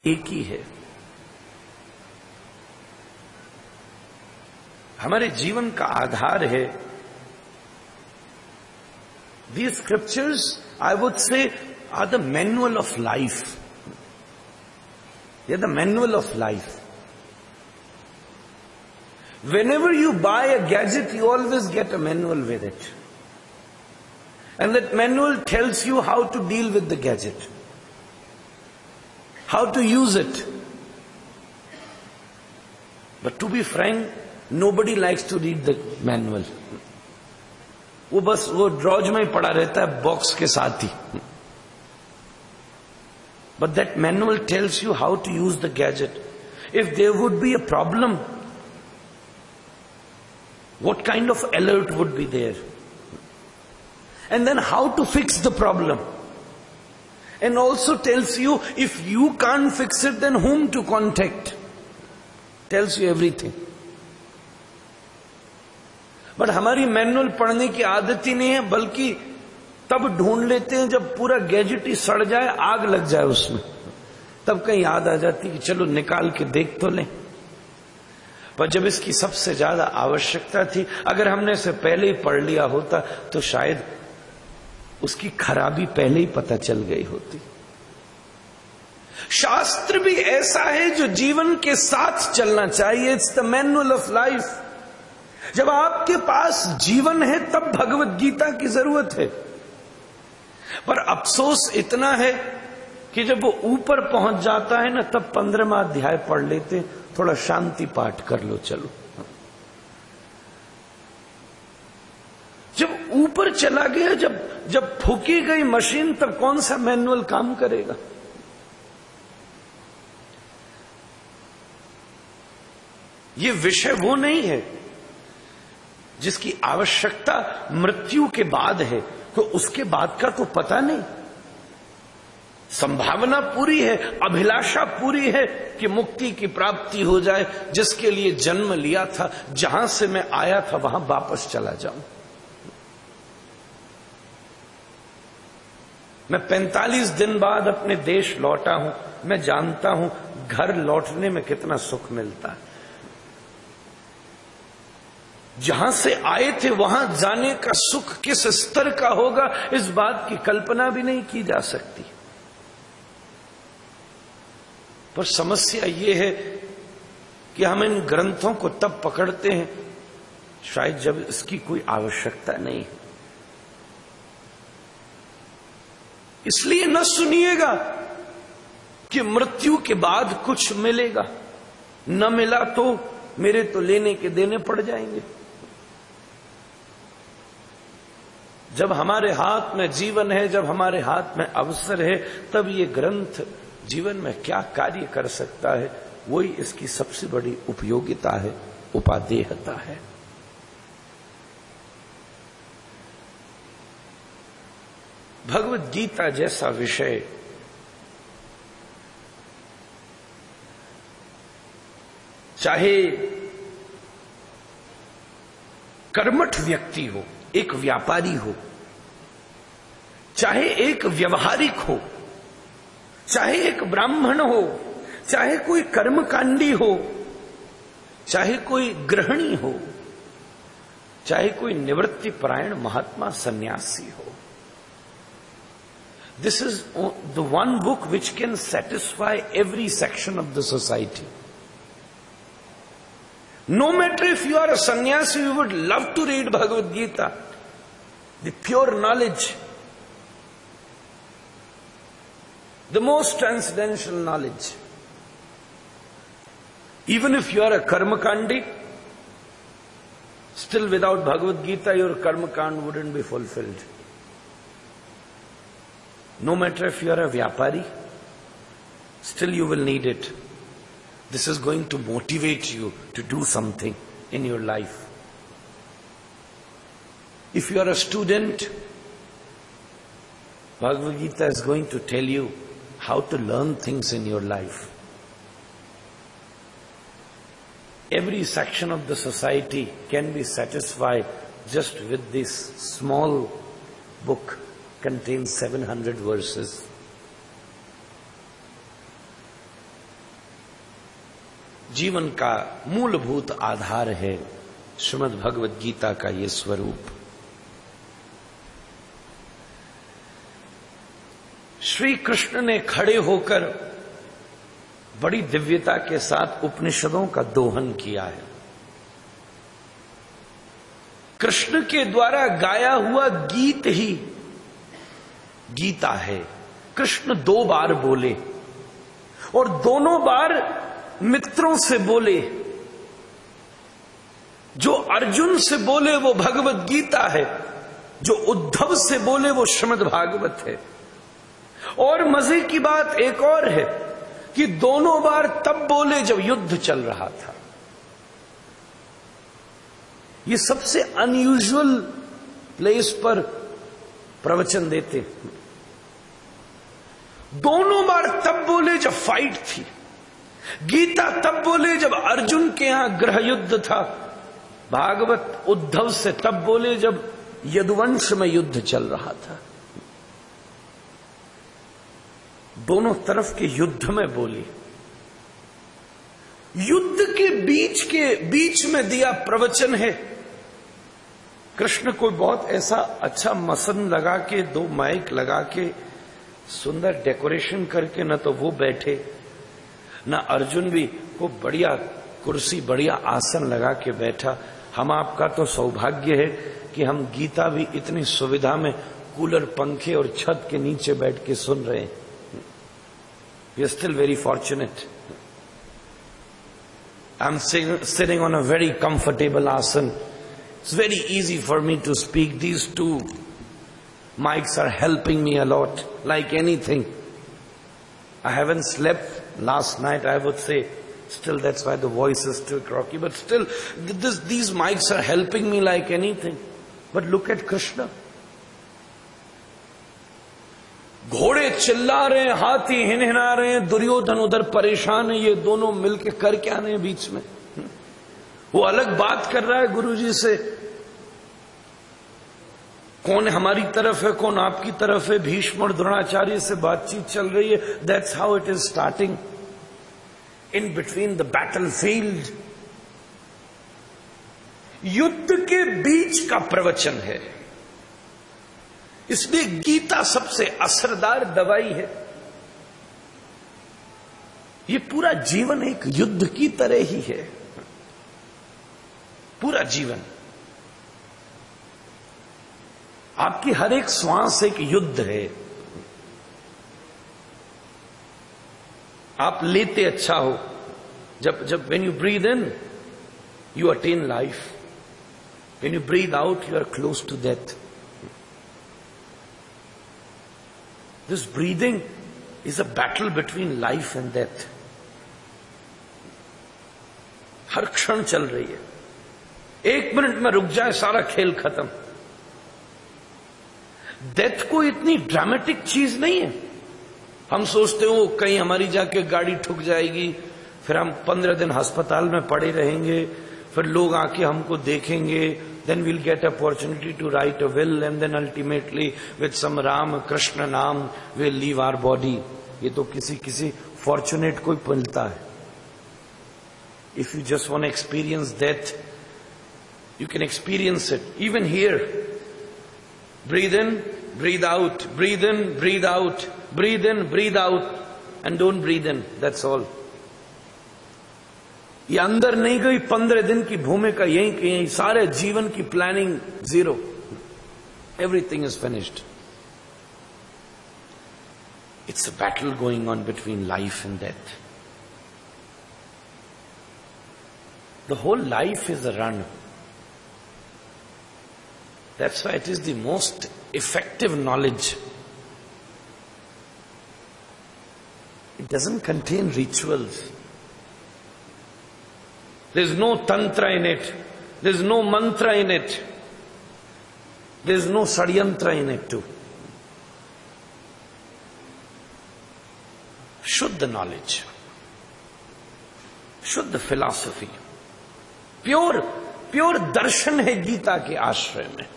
एक ही है। हमारे जीवन का आधार है। These scriptures, I would say, are the manual of life. They are the manual of life. Whenever you buy a gadget, you always get a manual with it. And that manual tells you how to deal with the gadget, how to use it. But to be frank, nobody likes to read the manual. वो बस वो drawers में ही पड़ा रहता है box के साथ ही. But that manual tells you how to use the gadget. If there would be a problem, what kind of alert would be there? And then how to fix the problem. And also tells you, if you can't fix it, then whom to contact. Tells you everything. But हमारी manual पढ़ने की आदत ही नहीं है, बल्कि तब ढूंढ लेते हैं जब पूरा गैजेट ही सड़ जाए, आग लग जाए उसमें, तब कहीं याद आ जाती कि चलो निकाल के देख तो लें. पर जब इसकी सबसे ज्यादा आवश्यकता थी, अगर हमने इसे पहले ही पढ़ लिया होता तो शायद उसकी खराबी पहले ही पता चल गई होती. शास्त्र भी ऐसा है जो जीवन के साथ चलना चाहिए. It's the manual of life. जब आपके पास जीवन है तब भगवत गीता की जरूरत है. पर अफसोस इतना है कि जब वो ऊपर पहुंच जाता है ना, तब 15वां अध्याय पढ़ लेते, थोड़ा शांति पाठ कर लो चलो. जब ऊपर चला गया, जब फूकी गई मशीन, तब कौन सा मैनुअल काम करेगा. ये विषय वो नहीं है जिसकी आवश्यकता मृत्यु के बाद है, तो उसके बाद का तो पता नहीं. संभावना पूरी है, अभिलाषा पूरी है कि मुक्ति की प्राप्ति हो जाए, जिसके लिए जन्म लिया था, जहां से मैं आया था वहां वापस चला जाऊं. मैं 45 दिन बाद अपने देश लौटा हूं. मैं जानता हूं घर लौटने में कितना सुख मिलता है. जहां से आए थे वहां जाने का सुख किस स्तर का होगा, इस बात की कल्पना भी नहीं की जा सकती. पर समस्या यह है कि हम इन ग्रंथों को तब पकड़ते हैं शायद जब इसकी कोई आवश्यकता नहीं है. इसलिए न सुनिएगा कि मृत्यु के बाद कुछ मिलेगा. न मिला तो मेरे तो लेने के देने पड़ जाएंगे. जब हमारे हाथ में जीवन है, जब हमारे हाथ में अवसर है, तब ये ग्रंथ जीवन में क्या कार्य कर सकता है, वही इसकी सबसे बड़ी उपयोगिता है, उपादेयता है. भगवत गीता जैसा विषय चाहे कर्मठ व्यक्ति हो, एक व्यापारी हो, चाहे एक व्यवहारिक हो, चाहे एक ब्राह्मण हो, चाहे कोई कर्मकांडी हो, चाहे कोई गृहिणी हो, चाहे कोई निवृत्ति परायण महात्मा सन्यासी हो, this is the one book which can satisfy every section of the society. No matter if you are a sannyasi, you would love to read Bhagavad Gita, the pure knowledge, the most transcendental knowledge. Even if you are a karmakandi, still without Bhagavad Gita, your karmakand wouldn't be fulfilled. No matter if you are a vyapari, still you will need it. This is going to motivate you to do something in your life. If you are a student, Bhagavad Gita is going to tell you how to learn things in your life. Every section of the society can be satisfied just with this small book. Contains 700 verses. जीवन का मूलभूत आधार है श्रीमद् भगवद गीता का ये स्वरूप। श्री कृष्ण ने खड़े होकर बड़ी दिव्यता के साथ उपनिषदों का दोहन किया है। कृष्ण के द्वारा गाया हुआ गीत ही गीता है। कृष्ण 2 बार बोले और दोनों बार मित्रों से बोले। जो अर्जुन से बोले वो भगवद गीता है, जो उद्धव से बोले वो श्रीमद् भागवत है। और मजे की बात एक और है कि दोनों बार तब बोले जब युद्ध चल रहा था। ये सबसे अनयूजुअल प्लेस पर प्रवचन देते। दोनों बार तब बोले जब फाइट थी। गीता तब बोले जब अर्जुन के यहां गृह युद्ध था। भागवत उद्धव से तब बोले जब यदुवंश में युद्ध चल रहा था। दोनों तरफ के युद्ध में बोली। युद्ध के बीच में दिया प्रवचन है। कृष्ण कोई बहुत ऐसा अच्छा मसन लगा के 2 माइक लगा के सुंदर डेकोरेशन करके न तो वो बैठे, न अर्जुन भी को बढ़िया कुर्सी बढ़िया आसन लगा के बैठा। हम आपका तो सौभाग्य है कि हम गीता भी इतनी सुविधा में कूलर पंखे और छत के नीचे बैठ के सुन रहे हैं। We are still very fortunate. I'm sitting on a very comfortable asan. It's very easy for me to speak. These 2 mics are helping me a lot, like anything. I haven't slept last night, I would say. Still, that's why the voice is still croaky. But still, these mics are helping me like anything. But look at Krishna. घोड़े चिल्ला रहे हैं, हाथी हिनहिना रहे हैं, दुर्योधन उधर परेशान है। ये दोनों मिलके कर क्या रहे हैं बीच में? वो अलग बात कर रहा है गुरुजी से, कौन हमारी तरफ है कौन आपकी तरफ है। भीष्म और द्रोणाचार्य से बातचीत चल रही है। That's how it is starting in between the battle field. युद्ध के बीच का प्रवचन है, इसलिए गीता सबसे असरदार दवाई है। ये पूरा जीवन एक युद्ध की तरह ही है। पूरा जीवन, आपकी हर एक श्वास एक युद्ध है। आप लेते अच्छा हो, जब when you breathe in you attain life, when you breathe out you are close to death. This breathing is a battle between life and death. हर क्षण चल रही है। 1 मिनट में रुक जाए सारा खेल खत्म। डेथ को इतनी ड्रामेटिक चीज नहीं है। हम सोचते हो कहीं हमारी जाके गाड़ी ठुक जाएगी, फिर हम 15 दिन अस्पताल में पड़े रहेंगे, फिर लोग आके हमको देखेंगे, then we'll get opportunity to write a will, and then ultimately with some Ram Krishna नाम we'll leave our body. ये तो किसी fortunate को ही मिलता है। If you just want to experience death, you can experience it even here. Breathe in, breathe out, breathe in, breathe out, breathe in, breathe out, and don't breathe in. That's all. ये अंदर नहीं गई। 15 दिन की भूमिका यहीं की यहीं, सारे जीवन की planning zero. Everything is finished. It's a battle going on between life and death. The whole life is a run. That's why it is the most effective knowledge. It doesn't contain rituals. There's no tantra in it. There's no mantra in it. There's no sadyantra in it too. Shuddha knowledge. Shuddha philosophy. Pure darshan है गीता के आश्रय में।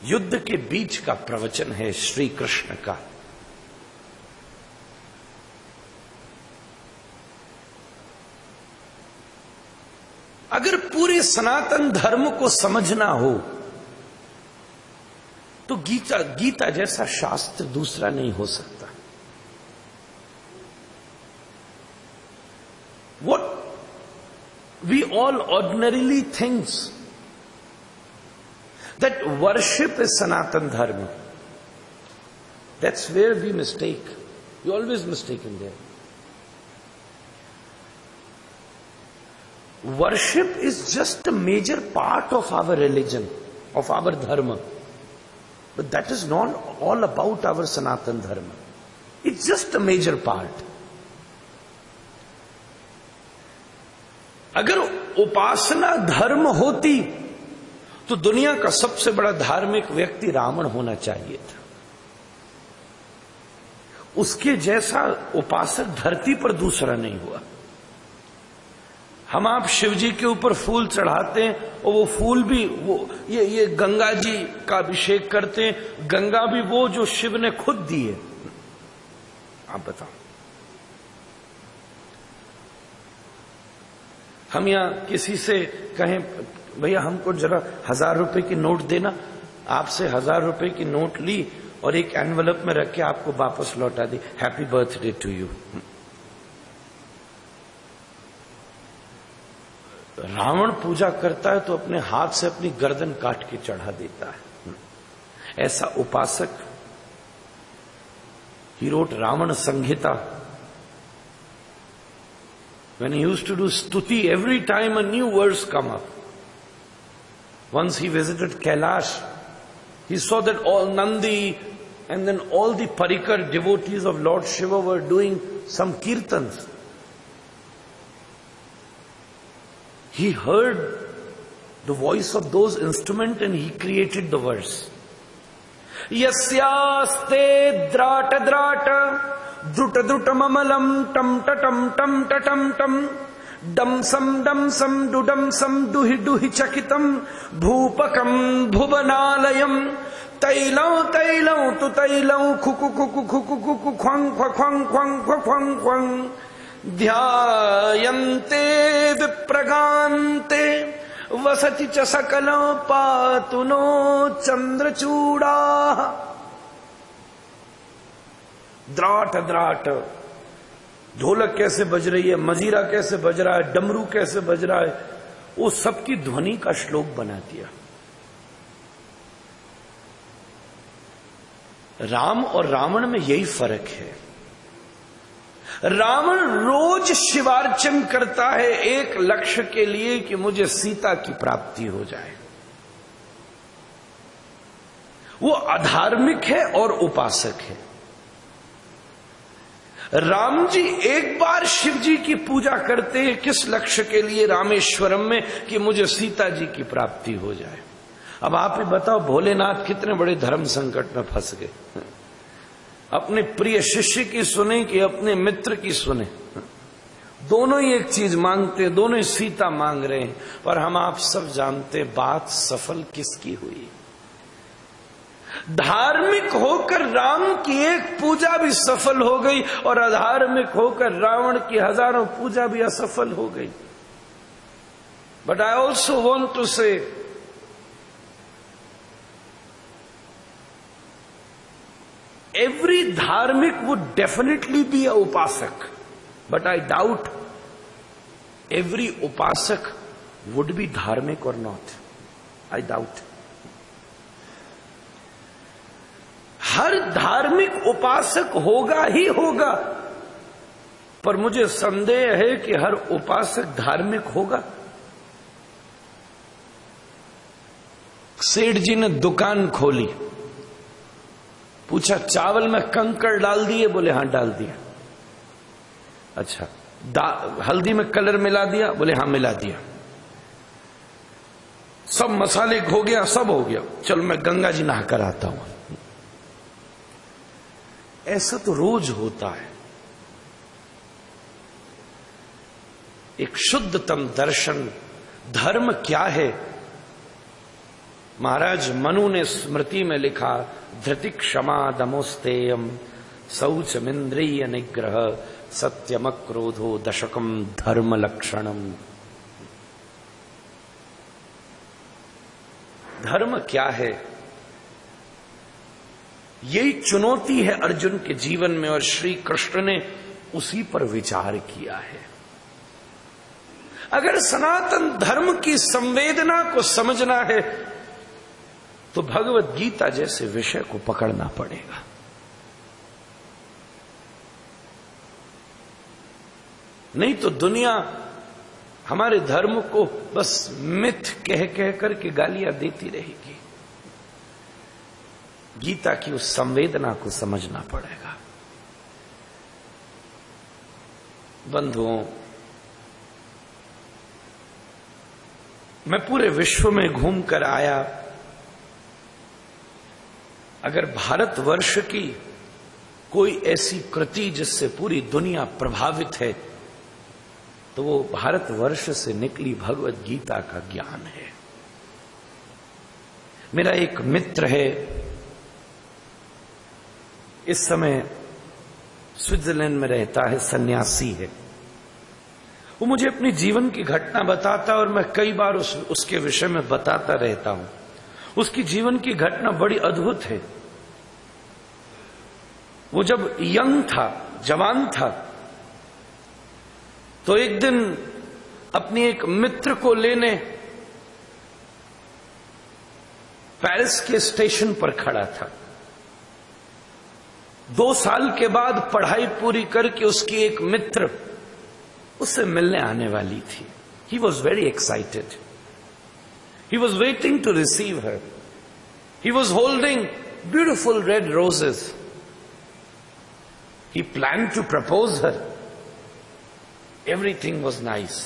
युद्ध के बीच का प्रवचन है श्री कृष्ण का। अगर पूरे सनातन धर्म को समझना हो तो गीता जैसा शास्त्र दूसरा नहीं हो सकता। What we all ordinarily thinks that worship is Sanatan Dharma. That's where we mistake. We always mistaken there. Worship is just a major part of our religion, of our dharma. But that is not all about our Sanatan Dharma. It's just a major part. अगर उपासना धर्म होती तो दुनिया का सबसे बड़ा धार्मिक व्यक्ति रावण होना चाहिए था। उसके जैसा उपासक धरती पर दूसरा नहीं हुआ। हम आप शिव जी के ऊपर फूल चढ़ाते हैं और वो फूल भी वो ये गंगा जी का अभिषेक करते हैं, गंगा भी वो जो शिव ने खुद दी है। आप बताओ, हम यहां किसी से कहें भैया हमको जरा 1000 रुपए की नोट देना, आपसे 1000 रुपए की नोट ली और एक एनवलप में रख के आपको वापस लौटा दी, happy birthday to you. Ravan पूजा करता है तो अपने हाथ से अपनी गर्दन काट के चढ़ा देता है। ऐसा उपासक, he wrote Ravan Samhita. When he used to do stuti, every time a new verse come up. Once he visited Kailash, he saw that all Nandi and then all the Parikar devotees of Lord Shiva were doing some kirtans. He heard the voice of those instruments and he created the verse. Yasyaste drata drata द्रुट द्रुट ममलम टम टम टम टम टम डम सम डुडम सम डुहि डुहि चकितम भूपकम भुवनालयम तैलौ तैलौ तु तैलौ खुकु खुकु खुकु खुकु ख्वं ख्वं ख्वं ख्वं ख्वं ध्यायन्ते विप्रगान्ते वसति च सकलो पातु नो चंद्रचूड़ा। द्राट द्राट, ढोलक कैसे बज रही है, मजीरा कैसे बज रहा है, डमरू कैसे बज रहा है, वो सबकी ध्वनि का श्लोक बना दिया। राम और रावण में यही फर्क है। रावण रोज शिवार्चन करता है एक लक्ष्य के लिए कि मुझे सीता की प्राप्ति हो जाए। वो अधार्मिक है और उपासक है। राम जी एक बार शिव जी की पूजा करते हैं, किस लक्ष्य के लिए? रामेश्वरम में, कि मुझे सीता जी की प्राप्ति हो जाए। अब आप ही बताओ, भोलेनाथ कितने बड़े धर्म संकट में फंस गए। अपने प्रिय शिष्य की सुने कि अपने मित्र की सुने, दोनों ही एक चीज मांगते हैं, दोनों ही सीता मांग रहे हैं। पर हम आप सब जानते बात सफल किसकी हुई? धार्मिक होकर राम की एक पूजा भी सफल हो गई और अधार्मिक होकर रावण की हजारों पूजा भी असफल हो गई। But I also want to say, every dharmic would definitely be a upasak, but I doubt every upasak would be dharmic or not. I doubt. हर धार्मिक उपासक होगा ही होगा, पर मुझे संदेह है कि हर उपासक धार्मिक होगा। सेठ जी ने दुकान खोली, पूछा चावल में कंकड़ डाल दिए? बोले हां डाल दिया। अच्छा, हल्दी में कलर मिला दिया? बोले हां मिला दिया। सब मसाले हो गया, सब हो गया, चलो मैं गंगा जी नहा कर आता हूं। ऐसा तो रोज होता है। एक शुद्धतम दर्शन धर्म क्या है? महाराज मनु ने स्मृति में लिखा, धृति क्षमा दमोस्तेयम शौचमिंद्रिय निग्रह सत्यम क्रोधो दशकम धर्म लक्षणम। धर्म क्या है, यही चुनौती है अर्जुन के जीवन में, और श्री कृष्ण ने उसी पर विचार किया है। अगर सनातन धर्म की संवेदना को समझना है तो भगवत गीता जैसे विषय को पकड़ना पड़ेगा। नहीं तो दुनिया हमारे धर्म को बस मिथ कह कह करके गालियां देती रहेगी। गीता की उस संवेदना को समझना पड़ेगा। बंधुओं, मैं पूरे विश्व में घूमकर आया। अगर भारतवर्ष की कोई ऐसी कृति जिससे पूरी दुनिया प्रभावित है तो वो भारतवर्ष से निकली भगवत गीता का ज्ञान है। मेरा एक मित्र है, इस समय स्विट्जरलैंड में रहता है, सन्यासी है। वो मुझे अपनी जीवन की घटना बताता है और मैं कई बार उसके विषय में बताता रहता हूं। उसकी जीवन की घटना बड़ी अद्भुत है। वो जब यंग था, जवान था, तो एक दिन अपनी एक मित्र को लेने पेरिस के स्टेशन पर खड़ा था। 2 साल के बाद पढ़ाई पूरी करके उसकी एक मित्र उससे मिलने आने वाली थी। He was very excited. He was waiting to receive her. He was holding beautiful red roses. He planned to propose her. Everything was nice.